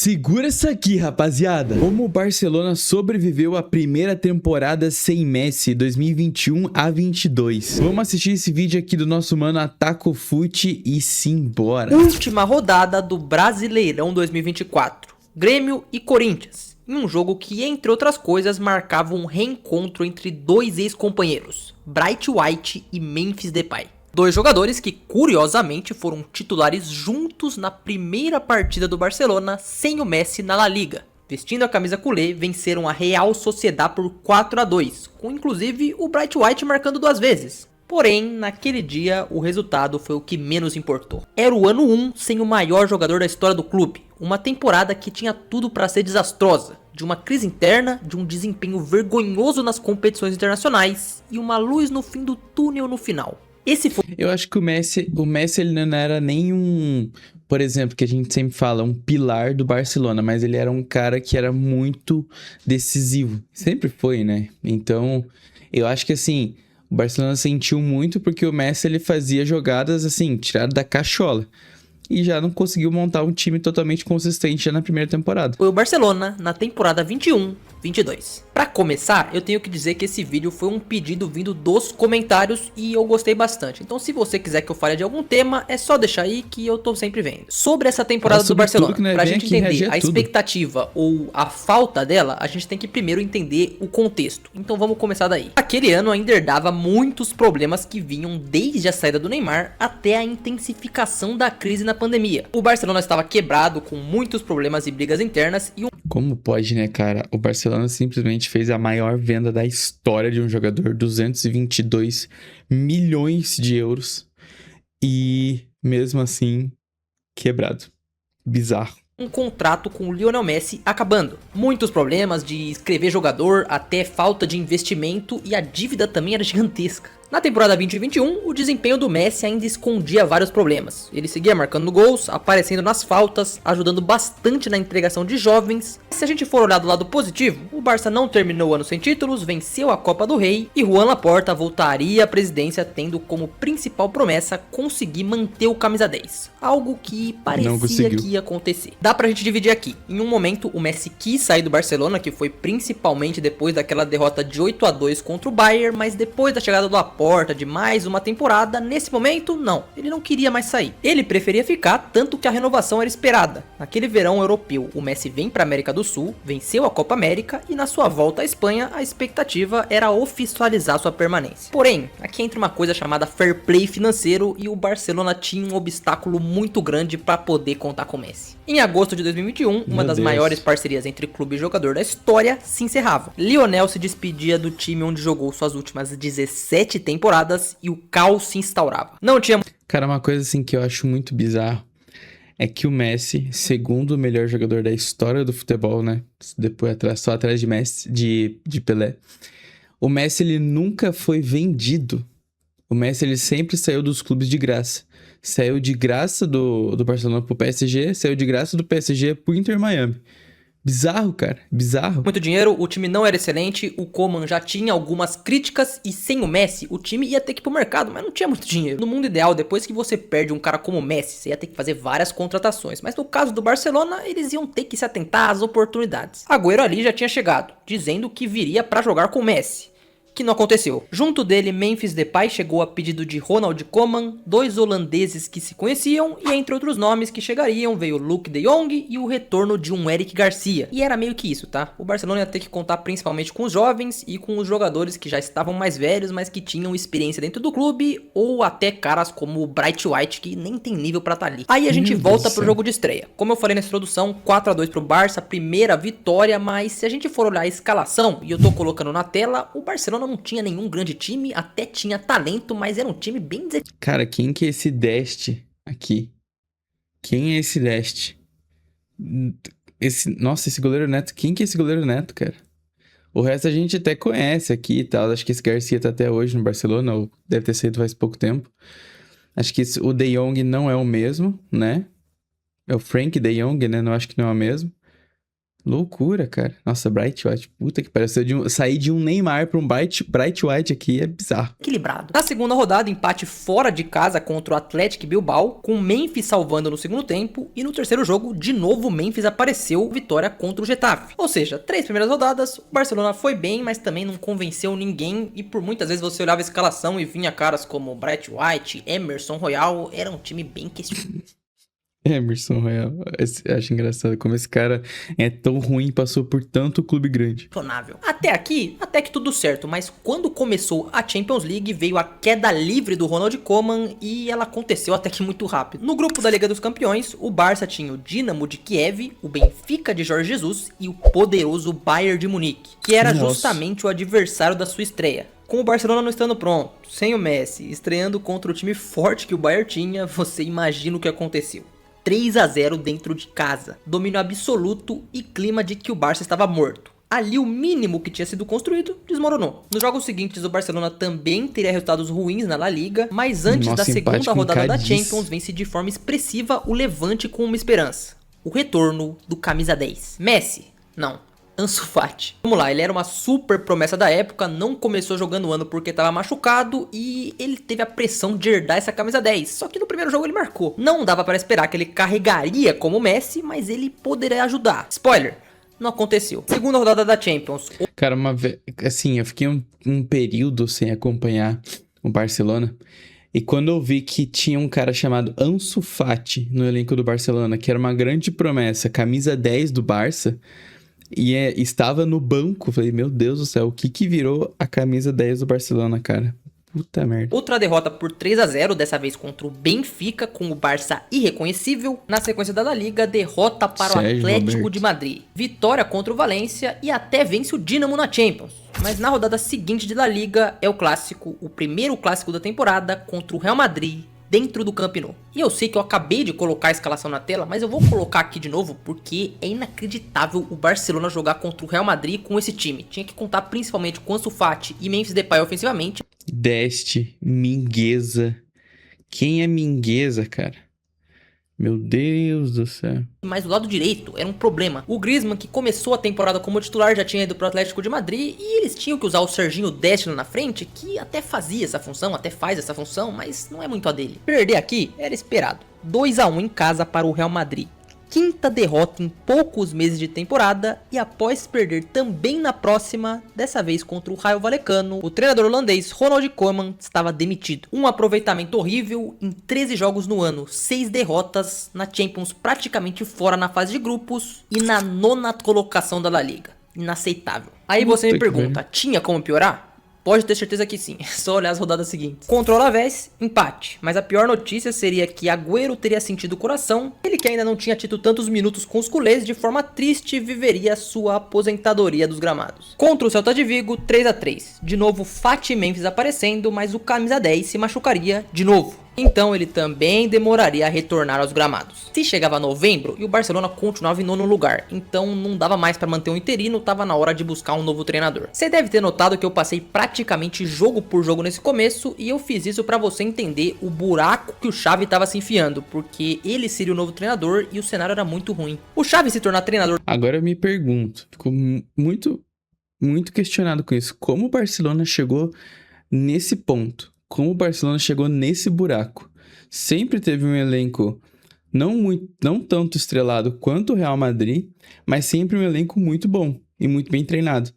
Segura essa aqui, rapaziada. Como o Barcelona sobreviveu à primeira temporada sem Messi, 2021 a 22. Vamos assistir esse vídeo aqui do nosso mano Ataco Fute e simbora. Última rodada do Brasileirão 2024. Grêmio e Corinthians. Em um jogo que, entre outras coisas, marcava um reencontro entre dois ex-companheiros, Bright White e Memphis Depay. Dois jogadores que, curiosamente, foram titulares juntos na primeira partida do Barcelona sem o Messi na La Liga. Vestindo a camisa culé, venceram a Real Sociedad por 4-2, com inclusive o Bright White marcando 2 vezes. Porém, naquele dia, o resultado foi o que menos importou. Era o ano 1 sem o maior jogador da história do clube. Uma temporada que tinha tudo para ser desastrosa. De uma crise interna, de um desempenho vergonhoso nas competições internacionais e uma luz no fim do túnel no final. Esse foi... Eu acho que o Messi ele não era nem um, por exemplo, que a gente sempre fala, um pilar do Barcelona, mas ele era um cara que era muito decisivo. Sempre foi, né? Então, eu acho que assim, o Barcelona sentiu muito porque o Messi ele fazia jogadas assim, tirado da cachola. E já não conseguiu montar um time totalmente consistente já na primeira temporada. Foi o Barcelona na temporada 21-22. Pra começar, eu tenho que dizer que esse vídeo foi um pedido vindo dos comentários e eu gostei bastante. Então se você quiser que eu fale de algum tema, é só deixar aí que eu tô sempre vendo. Sobre essa temporada do Barcelona, pra gente entender a expectativa ou a falta dela, a gente tem que primeiro entender o contexto. Então vamos começar daí. Aquele ano ainda herdava muitos problemas que vinham desde a saída do Neymar até a intensificação da crise na pandemia. O Barcelona estava quebrado, com muitos problemas e brigas internas e Como pode, né, cara? O Barcelona simplesmente fez a maior venda da história de um jogador, 222 milhões de euros, e mesmo assim, quebrado. Bizarro. Um contrato com o Lionel Messi acabando. Muitos problemas de escrever jogador, até falta de investimento, e a dívida também era gigantesca. Na temporada 2021, o desempenho do Messi ainda escondia vários problemas. Ele seguia marcando gols, aparecendo nas faltas, ajudando bastante na integração de jovens. Se a gente for olhar do lado positivo, o Barça não terminou o ano sem títulos, venceu a Copa do Rei e Juan Laporta voltaria à presidência tendo como principal promessa conseguir manter o camisa 10. Algo que parecia que ia acontecer. Dá pra gente dividir aqui. Em um momento, o Messi quis sair do Barcelona, que foi principalmente depois daquela derrota de 8-2 contra o Bayern, mas depois da chegada do Laporta, de mais uma temporada, nesse momento, não. Ele não queria mais sair. Ele preferia ficar, tanto que a renovação era esperada. Naquele verão europeu, o Messi vem para a América do Sul, venceu a Copa América e na sua volta à Espanha, a expectativa era oficializar sua permanência. Porém, aqui entra uma coisa chamada fair play financeiro e o Barcelona tinha um obstáculo muito grande para poder contar com o Messi. Em agosto de 2021, uma das maiores parcerias entre clube e jogador da história se encerrava. Lionel se despedia do time onde jogou suas últimas 17 temporadas e o caos se instaurava. Não tinha... Cara, uma coisa assim que eu acho muito bizarro é que o Messi, segundo o melhor jogador da história do futebol, né? Depois só atrás de Messi, de Pelé. O Messi, ele nunca foi vendido. O Messi, ele sempre saiu dos clubes de graça. Saiu de graça do Barcelona pro PSG, saiu de graça do PSG pro Inter Miami. Bizarro, cara. Bizarro. Muito dinheiro, o time não era excelente, o Koeman já tinha algumas críticas e sem o Messi, o time ia ter que ir pro mercado, mas não tinha muito dinheiro. No mundo ideal, depois que você perde um cara como o Messi, você ia ter que fazer várias contratações. Mas no caso do Barcelona, eles iam ter que se atentar às oportunidades. Agüero ali já tinha chegado, dizendo que viria para jogar com o Messi. Que não aconteceu. Junto dele, Memphis Depay chegou a pedido de Ronald Koeman, 2 holandeses que se conheciam, e entre outros nomes que chegariam veio Luuk de Jong e o retorno de um Eric Garcia. E era meio que isso, tá? O Barcelona ia ter que contar principalmente com os jovens e com os jogadores que já estavam mais velhos, mas que tinham experiência dentro do clube, ou até caras como o Bright White, que nem tem nível pra estar ali. Aí a gente volta pro jogo de estreia. Como eu falei nessa introdução, 4-2 pro Barça, primeira vitória, mas se a gente for olhar a escalação, e eu tô colocando na tela, o Barcelona não tinha nenhum grande time, até tinha talento, mas era um time bem... Cara, quem que é esse Dest aqui? Quem é esse Dest? Nossa, esse goleiro Neto. Quem que é esse goleiro Neto, cara? O resto a gente até conhece aqui e tal. Acho que esse Garcia tá até hoje no Barcelona, ou deve ter saído faz pouco tempo. Acho que o De Jong não é o mesmo, né? É o Frank De Jong, né? Não acho que não é o mesmo. Loucura, cara. Nossa, Bright White, puta que pariu. Sair de um Neymar pra um Bright White aqui é bizarro. Equilibrado. Na segunda rodada, empate fora de casa contra o Athletic Bilbao, com o Memphis salvando no segundo tempo, e no terceiro jogo, de novo o Memphis apareceu, vitória contra o Getafe. Ou seja, 3 primeiras rodadas, o Barcelona foi bem, mas também não convenceu ninguém, e por muitas vezes você olhava a escalação e vinha caras como Bright White, Emerson Royal, era um time bem questionável. Emerson Royal. Acho engraçado como esse cara é tão ruim e passou por tanto clube grande. Até aqui, até que tudo certo, mas quando começou a Champions League, veio a queda livre do Ronald Koeman e ela aconteceu até que muito rápido. No grupo da Liga dos Campeões, o Barça tinha o Dinamo de Kiev, o Benfica de Jorge Jesus e o poderoso Bayern de Munique, que era justamente o adversário da sua estreia. Com o Barcelona não estando pronto, sem o Messi, estreando contra o time forte que o Bayern tinha, você imagina o que aconteceu. 3-0 dentro de casa, domínio absoluto e clima de que o Barça estava morto. Ali o mínimo que tinha sido construído desmoronou. Nos jogos seguintes o Barcelona também teria resultados ruins na La Liga, mas antes da segunda rodada da Champions vence de forma expressiva o Levante com uma esperança: o retorno do camisa 10. Messi? Não. Ansu Fati. Vamos lá, ele era uma super promessa da época, não começou jogando o ano porque estava machucado e ele teve a pressão de herdar essa camisa 10, só que no primeiro jogo ele marcou. Não dava para esperar que ele carregaria como Messi, mas ele poderia ajudar. Spoiler, não aconteceu. Segunda rodada da Champions. Cara, assim, eu fiquei um período sem acompanhar o Barcelona. E quando eu vi que tinha um cara chamado Ansu Fati no elenco do Barcelona, que era uma grande promessa, camisa 10 do Barça, e estava no banco, falei, meu Deus do céu, o que virou a camisa 10 do Barcelona, cara? Puta merda. Outra derrota por 3-0, dessa vez contra o Benfica, com o Barça irreconhecível. Na sequência da La Liga, derrota para o Atlético de Madrid. Vitória contra o Valência e até vence o Dinamo na Champions. Mas na rodada seguinte de La Liga é o clássico, o primeiro clássico da temporada, contra o Real Madrid, dentro do Camp Nou. E eu sei que eu acabei de colocar a escalação na tela, mas eu vou colocar aqui de novo porque é inacreditável o Barcelona jogar contra o Real Madrid com esse time. Tinha que contar principalmente com Ansu Fati e Memphis Depay ofensivamente. Deste, Mingueza. Quem é Mingueza, cara? Meu Deus do céu. Mas o lado direito era um problema. O Griezmann, que começou a temporada como titular, já tinha ido pro Atlético de Madrid e eles tinham que usar o Serginho Dest na frente, que até fazia essa função, até faz essa função, mas não é muito a dele. Perder aqui era esperado. 2-1 em casa para o Real Madrid. Quinta derrota em poucos meses de temporada e após perder também na próxima, dessa vez contra o Rayo Vallecano, o treinador holandês Ronald Koeman estava demitido. Um aproveitamento horrível em 13 jogos no ano, 6 derrotas na Champions, praticamente fora na fase de grupos e na 9ª colocação da La Liga. Inaceitável. Aí você me pergunta, tinha como piorar? Pode ter certeza que sim, é só olhar as rodadas seguintes. Contra o Alavés, empate. Mas a pior notícia seria que Agüero teria sentido o coração. Ele que ainda não tinha tido tantos minutos com os culés, de forma triste, viveria sua aposentadoria dos gramados. Contra o Celta de Vigo, 3-3. De novo, Fati e Memphis aparecendo, mas o camisa 10 se machucaria de novo. Então ele também demoraria a retornar aos gramados. Se chegava novembro e o Barcelona continuava em 9º lugar, então não dava mais para manter um interino, tava na hora de buscar um novo treinador. Você deve ter notado que eu passei praticamente jogo por jogo nesse começo e eu fiz isso para você entender o buraco que o Xavi estava se enfiando, porque ele seria o novo treinador e o cenário era muito ruim. O Xavi se tornar treinador... Agora eu me pergunto, fico muito questionado com isso, como o Barcelona chegou nesse ponto? Como o Barcelona chegou nesse buraco? Sempre teve um elenco não tanto estrelado quanto o Real Madrid, mas sempre um elenco muito bom e muito bem treinado.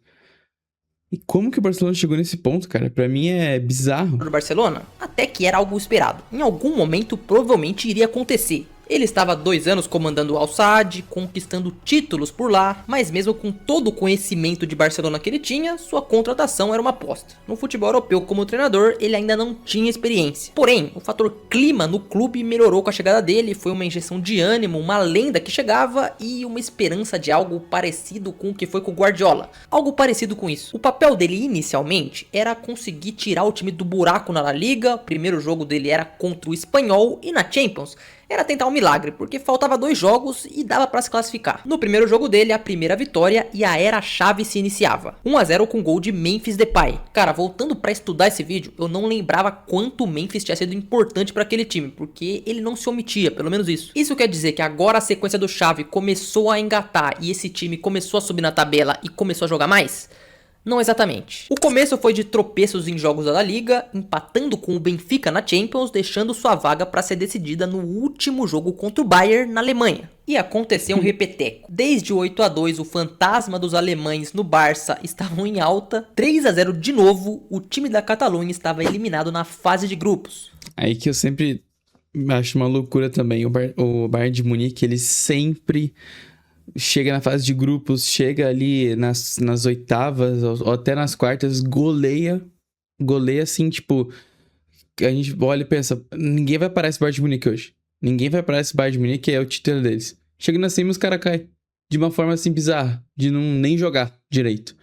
E como que o Barcelona chegou nesse ponto, cara? Pra mim é bizarro. Do Barcelona, até que era algo esperado. Em algum momento provavelmente iria acontecer. Ele estava há 2 anos comandando o Al-Sadd, conquistando títulos por lá, mas mesmo com todo o conhecimento de Barcelona que ele tinha, sua contratação era uma aposta. No futebol europeu como treinador, ele ainda não tinha experiência. Porém, o fator clima no clube melhorou com a chegada dele, foi uma injeção de ânimo, uma lenda que chegava e uma esperança de algo parecido com o que foi com o Guardiola. Algo parecido com isso. O papel dele inicialmente era conseguir tirar o time do buraco na La Liga, o primeiro jogo dele era contra o Espanhol e na Champions Era tentar um milagre, porque faltava 2 jogos e dava pra se classificar. No primeiro jogo dele, a primeira vitória e a era chave se iniciava. 1 a 0 com gol de Memphis Depay. Cara, voltando pra estudar esse vídeo, eu não lembrava quanto o Memphis tinha sido importante pra aquele time, porque ele não se omitia, pelo menos isso. Isso quer dizer que agora a sequência do Xavi começou a engatar e esse time começou a subir na tabela e começou a jogar mais? Não exatamente. O começo foi de tropeços em jogos da La Liga, empatando com o Benfica na Champions, deixando sua vaga para ser decidida no último jogo contra o Bayern na Alemanha. E aconteceu um repeteco. Desde o 8 a 2, o fantasma dos alemães no Barça estavam em alta. 3 a 0 de novo, o time da Catalunha estava eliminado na fase de grupos. Aí que eu sempre acho uma loucura também. O Bayern de Munique, ele sempre chega na fase de grupos, chega ali nas oitavas ou até nas quartas, goleia assim, tipo, a gente olha e pensa, ninguém vai parar esse Bayern de Munique hoje. Ninguém vai parar esse Bayern de Munique, é o título deles. Chega na semi, os caras caem de uma forma assim bizarra, de não nem jogar direito.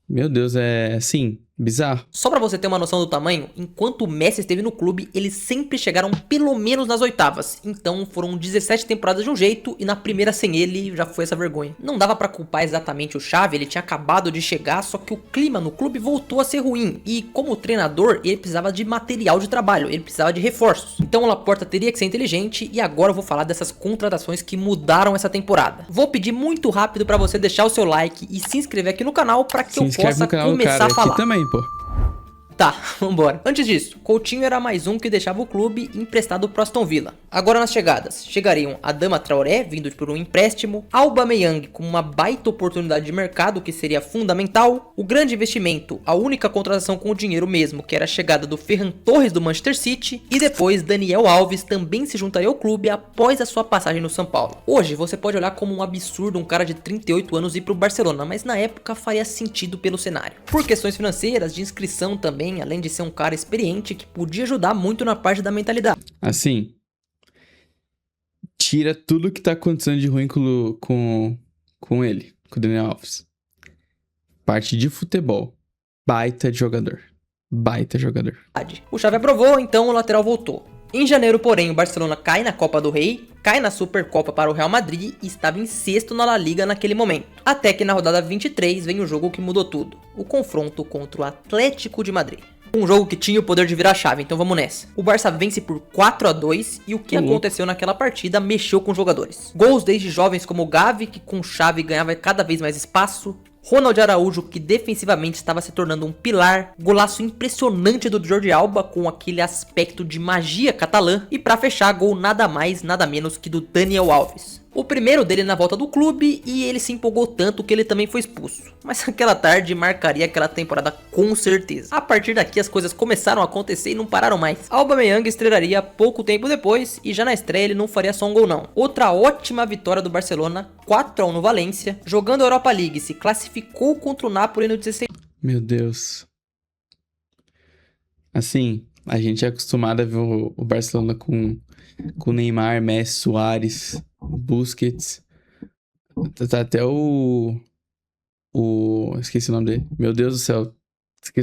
Meu Deus, é assim, bizarro. Só pra você ter uma noção do tamanho, enquanto o Messi esteve no clube, eles sempre chegaram pelo menos nas oitavas. Então foram 17 temporadas de um jeito e na primeira sem ele já foi essa vergonha. Não dava pra culpar exatamente o Xavi, ele tinha acabado de chegar, só que o clima no clube voltou a ser ruim. E como treinador, ele precisava de material de trabalho, ele precisava de reforços. Então o Laporta teria que ser inteligente e agora eu vou falar dessas contratações que mudaram essa temporada. Vou pedir muito rápido pra você deixar o seu like e se inscrever aqui no canal pra que eu possa começar a falar. Aqui também, pô. Tá, vambora. Antes disso, Coutinho era mais um que deixava o clube emprestado pro Aston Villa. Agora nas chegadas, chegariam Adama Traoré, vindo por um empréstimo, Aubameyang com uma baita oportunidade de mercado que seria fundamental, o grande investimento, a única contratação com o dinheiro mesmo, que era a chegada do Ferran Torres do Manchester City, e depois Daniel Alves também se juntaria ao clube após a sua passagem no São Paulo. Hoje você pode olhar como um absurdo um cara de 38 anos ir pro Barcelona, mas na época faria sentido pelo cenário. Por questões financeiras, de inscrição também, além de ser um cara experiente que podia ajudar muito na parte da mentalidade. Assim, tira tudo que tá acontecendo de ruim com ele, com o Daniel Alves. Parte de futebol. Baita de jogador. Baita jogador. O Xavi aprovou, então o lateral voltou. Em janeiro, porém, o Barcelona cai na Copa do Rei, cai na Supercopa para o Real Madrid e estava em sexto na La Liga naquele momento. Até que na rodada 23 vem o jogo que mudou tudo, o confronto contra o Atlético de Madrid. Um jogo que tinha o poder de virar a chave, então vamos nessa. O Barça vence por 4 a 2 e o que aconteceu naquela partida mexeu com os jogadores. Gols desde jovens como o Gavi, que com chave ganhava cada vez mais espaço. Ronald Araújo, que defensivamente estava se tornando um pilar, golaço impressionante do Jordi Alba com aquele aspecto de magia catalã e para fechar, gol nada mais, nada menos que do Daniel Alves. O primeiro dele na volta do clube e ele se empolgou tanto que ele também foi expulso. Mas aquela tarde marcaria aquela temporada com certeza. A partir daqui as coisas começaram a acontecer e não pararam mais. Aubameyang estrearia pouco tempo depois e já na estreia ele não faria só um gol não. Outra ótima vitória do Barcelona, 4 a 1 no Valência, jogando a Europa League, se classificou contra o Napoli no 16. Meu Deus. Assim, a gente é acostumado a ver o Barcelona com Neymar, Messi, Suárez, Busquets. Tá até esqueci o nome dele. Meu Deus do céu.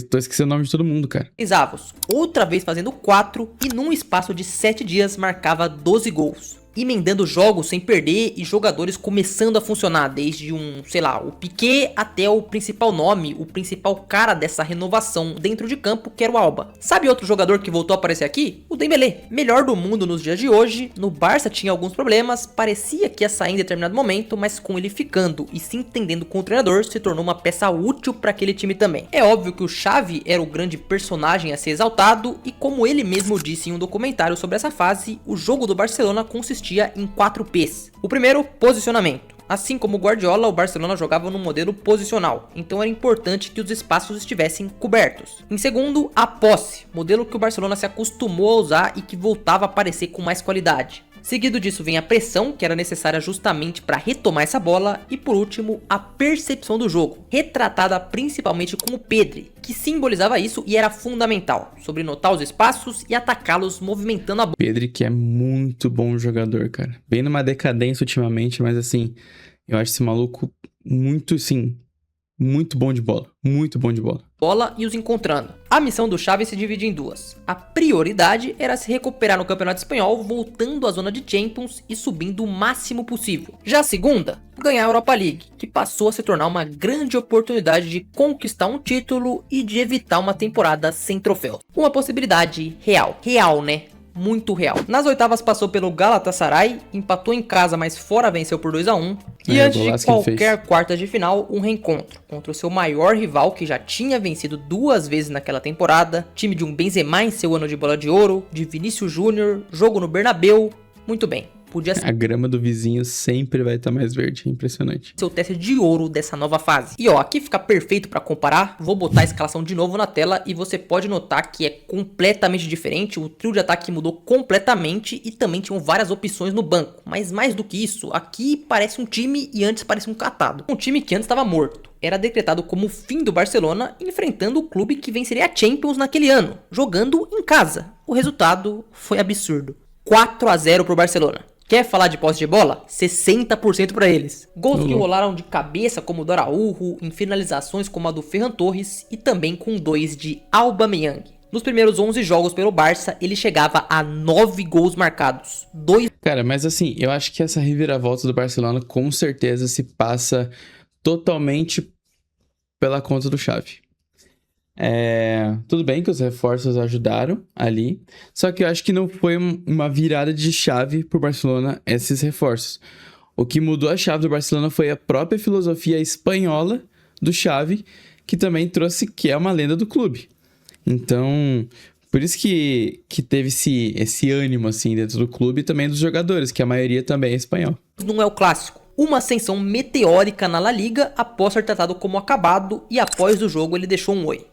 Tô esquecendo o nome de todo mundo, cara. Avos, outra vez fazendo 4 e num espaço de 7 dias marcava 12 gols. Emendando jogos sem perder e jogadores começando a funcionar, desde o Piqué até o principal nome, o principal cara dessa renovação dentro de campo, que era o Alba. Sabe outro jogador que voltou a aparecer aqui? O Dembélé, melhor do mundo nos dias de hoje. No Barça tinha alguns problemas, parecia que ia sair em determinado momento, mas com ele ficando e se entendendo com o treinador, se tornou uma peça útil para aquele time também. É óbvio que o Xavi era o grande personagem a ser exaltado e como ele mesmo disse em um documentário sobre essa fase, o jogo do Barcelona consistia em 4 P's. O primeiro, posicionamento. Assim como o Guardiola, o Barcelona jogava no modelo posicional, então era importante que os espaços estivessem cobertos. Em segundo, a posse, modelo que o Barcelona se acostumou a usar e que voltava a aparecer com mais qualidade. Seguido disso vem a pressão, que era necessária justamente para retomar essa bola, e por último, a percepção do jogo, retratada principalmente com o Pedri, que simbolizava isso e era fundamental, sobre notar os espaços e atacá-los movimentando a bola. Pedri que é muito bom jogador, cara. Bem numa decadência ultimamente, mas assim, eu acho esse maluco muito bom de bola. Muito bom de bola. bola e os encontrando. A missão do Xavi se divide em duas. A prioridade era se recuperar no Campeonato Espanhol, voltando à zona de Champions e subindo o máximo possível. Já a segunda, ganhar a Europa League, que passou a se tornar uma grande oportunidade de conquistar um título e de evitar uma temporada sem troféus. Uma possibilidade real. Real, né? Muito real. Nas oitavas passou pelo Galatasaray, empatou em casa, mas fora venceu por 2-1. E antes de qualquer quartas de final, um reencontro contra o seu maior rival, que já tinha vencido 2 vezes naquela temporada, time de um Benzema em seu ano de bola de ouro, de Vinícius Júnior, jogo no Bernabéu. Muito bem. Podia ser. A grama do vizinho sempre vai estar mais verde, é impressionante. Seu teste de ouro dessa nova fase. E ó, aqui fica perfeito pra comparar. Vou botar a escalação de novo na tela e você pode notar que é completamente diferente. O trio de ataque mudou completamente e também tinham várias opções no banco. Mas mais do que isso, aqui parece um time e antes parece um catado. Um time que antes estava morto. Era decretado como o fim do Barcelona, enfrentando o clube que venceria a Champions naquele ano, jogando em casa. O resultado foi absurdo. 4-0 pro Barcelona. Quer falar de posse de bola? 60% para eles. Gols que rolaram de cabeça como o do Araújo, em finalizações como a do Ferran Torres e também com 2 de Aubameyang. Nos primeiros 11 jogos pelo Barça, ele chegava a 9 gols marcados. Cara, mas assim, eu acho que essa reviravolta do Barcelona com certeza se passa totalmente pela conta do Xavi. Tudo bem que os reforços ajudaram ali, só que eu acho que não foi uma virada de chave pro Barcelona esses reforços. O que mudou a chave do Barcelona foi a própria filosofia espanhola do Xavi, que também trouxe, que é uma lenda do clube. Então, por isso que teve esse ânimo assim dentro do clube e também dos jogadores, que a maioria também é espanhol. Não é o clássico. Uma ascensão meteórica na La Liga após ser tratado como acabado e após o jogo ele deixou um oi.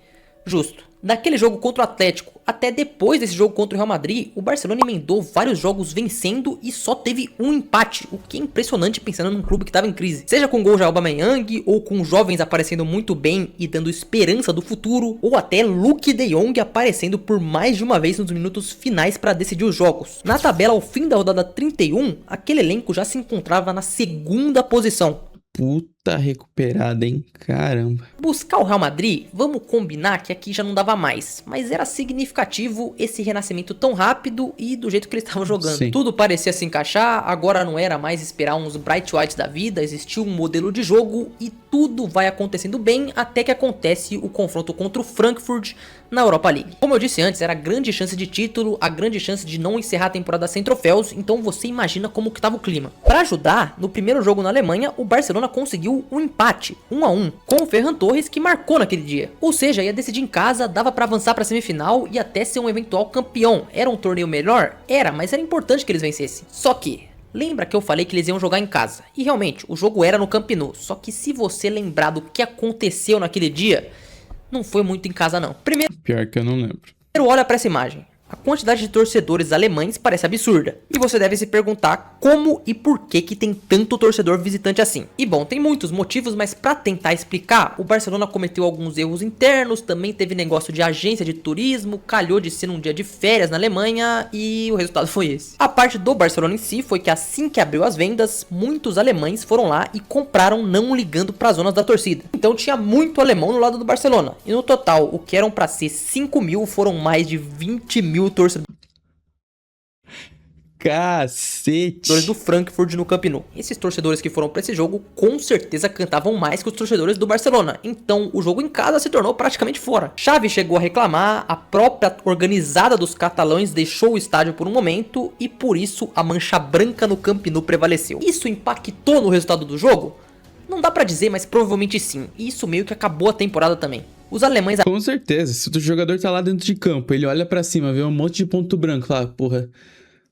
Justo. Daquele jogo contra o Atlético até depois desse jogo contra o Real Madrid, o Barcelona emendou vários jogos vencendo e só teve um empate, o que é impressionante pensando num clube que estava em crise. Seja com gol de Aubameyang, ou com jovens aparecendo muito bem e dando esperança do futuro, ou até Luke de Jong aparecendo por mais de uma vez nos minutos finais para decidir os jogos. Na tabela ao fim da rodada 31, aquele elenco já se encontrava na segunda posição. Puta recuperada, hein? Caramba. Buscar o Real Madrid, vamos combinar que aqui já não dava mais. Mas era significativo esse renascimento tão rápido e do jeito que eles estavam jogando. Sim. Tudo parecia se encaixar, agora não era mais esperar uns Bright Whites da vida, existia um modelo de jogo e tudo vai acontecendo bem até que acontece o confronto contra o Frankfurt na Europa League. Como eu disse antes, era a grande chance de título, a grande chance de não encerrar a temporada sem troféus, então você imagina como que tava o clima. Para ajudar, no primeiro jogo na Alemanha, o Barcelona conseguiu um empate, 1-1, com o Ferran Torres que marcou naquele dia. Ou seja, ia decidir em casa, dava para avançar para semifinal e até ser um eventual campeão. Era um torneio melhor? Era, mas era importante que eles vencessem. Só que lembra que eu falei que eles iam jogar em casa? E realmente, o jogo era no Camp Nou. Só que se você lembrar do que aconteceu naquele dia, não foi muito em casa não. Pior que eu não lembro. Primeiro, olha para essa imagem. A quantidade de torcedores alemães parece absurda. E você deve se perguntar como e por que tem tanto torcedor visitante assim. E bom, tem muitos motivos, mas para tentar explicar, o Barcelona cometeu alguns erros internos, também teve negócio de agência de turismo, calhou de ser um dia de férias na Alemanha e o resultado foi esse. A parte do Barcelona em si foi que assim que abriu as vendas, muitos alemães foram lá e compraram não ligando para as zonas da torcida. Então tinha muito alemão no lado do Barcelona. E no total, o que eram para ser 5 mil foram mais de 20 mil torcedores Cacete do Frankfurt no Camp Nou. Esses torcedores que foram para esse jogo com certeza cantavam mais que os torcedores do Barcelona. Então o jogo em casa se tornou praticamente fora. Xavi chegou a reclamar, a própria organizada dos catalães deixou o estádio por um momento e por isso a mancha branca no Camp Nou prevaleceu. Isso impactou no resultado do jogo? Não dá pra dizer, mas provavelmente sim. E isso meio que acabou a temporada também. Os alemães... Com certeza, se o jogador tá lá dentro de campo, ele olha pra cima, vê um monte de ponto branco lá, porra,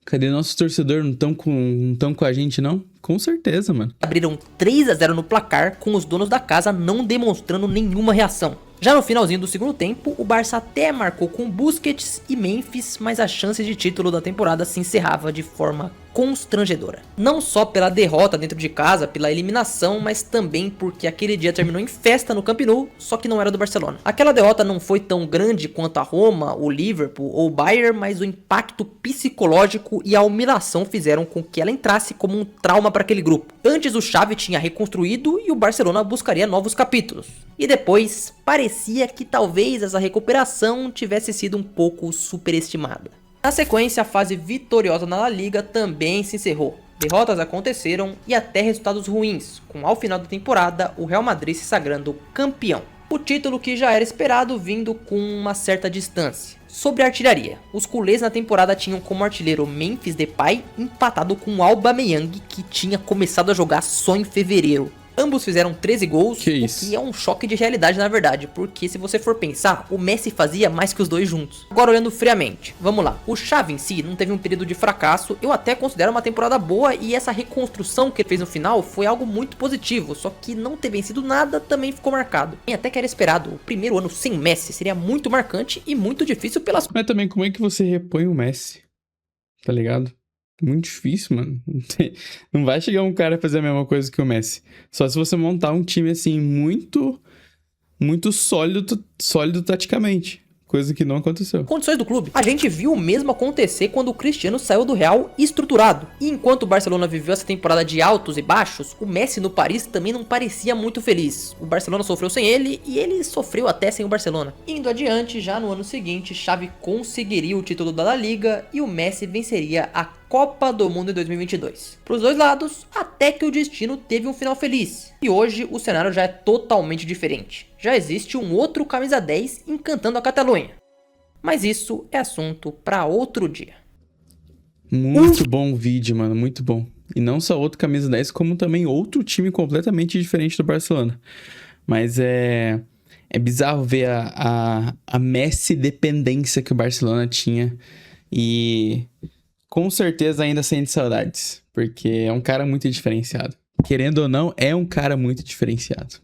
cadê nossos torcedores? Não tão com a gente, não? Com certeza, mano. Abriram 3-0 no placar, com os donos da casa não demonstrando nenhuma reação. Já no finalzinho do segundo tempo, o Barça até marcou com Busquets e Memphis, mas a chance de título da temporada se encerrava de forma constrangedora. Não só pela derrota dentro de casa, pela eliminação, mas também porque aquele dia terminou em festa no Camp Nou, só que não era do Barcelona. Aquela derrota não foi tão grande quanto a Roma, o Liverpool ou o Bayern, mas o impacto psicológico e a humilhação fizeram com que ela entrasse como um trauma para aquele grupo. Antes o Xavi tinha reconstruído e o Barcelona buscaria novos capítulos. E depois, parecia que talvez essa recuperação tivesse sido um pouco superestimada. Na sequência, a fase vitoriosa na La Liga também se encerrou. Derrotas aconteceram e até resultados ruins, com ao final da temporada o Real Madrid se sagrando campeão. O título que já era esperado vindo com uma certa distância. Sobre a artilharia, os culés na temporada tinham como artilheiro Memphis Depay empatado com o Aubameyang, que tinha começado a jogar só em fevereiro. Ambos fizeram 13 gols, o que é um choque de realidade na verdade, porque se você for pensar, o Messi fazia mais que os dois juntos. Agora olhando friamente, vamos lá, o Xavi em si não teve um período de fracasso, eu até considero uma temporada boa e essa reconstrução que ele fez no final foi algo muito positivo, só que não ter vencido nada também ficou marcado. E até que era esperado, o primeiro ano sem Messi seria muito marcante e muito difícil pelas... Mas também como é que você repõe o Messi? Tá ligado? Muito difícil, mano. Não vai chegar um cara a fazer a mesma coisa que o Messi. Só se você montar um time, assim, muito sólido taticamente. Coisa que não aconteceu. Condições do clube. A gente viu o mesmo acontecer quando o Cristiano saiu do Real estruturado. E enquanto o Barcelona viveu essa temporada de altos e baixos, o Messi no Paris também não parecia muito feliz. O Barcelona sofreu sem ele e ele sofreu até sem o Barcelona. Indo adiante, já no ano seguinte, Xavi conseguiria o título da La Liga e o Messi venceria a Copa do Mundo em 2022. Para os dois lados, até que o destino teve um final feliz. E hoje o cenário já é totalmente diferente. Já existe um outro camisa 10 encantando a Catalunha. Mas isso é assunto para outro dia. Muito bom o vídeo, mano, muito bom. E não só outro camisa 10, como também outro time completamente diferente do Barcelona. Mas é bizarro ver a Messi dependência que o Barcelona tinha. E com certeza ainda sente saudades, porque é um cara muito diferenciado. Querendo ou não, é um cara muito diferenciado.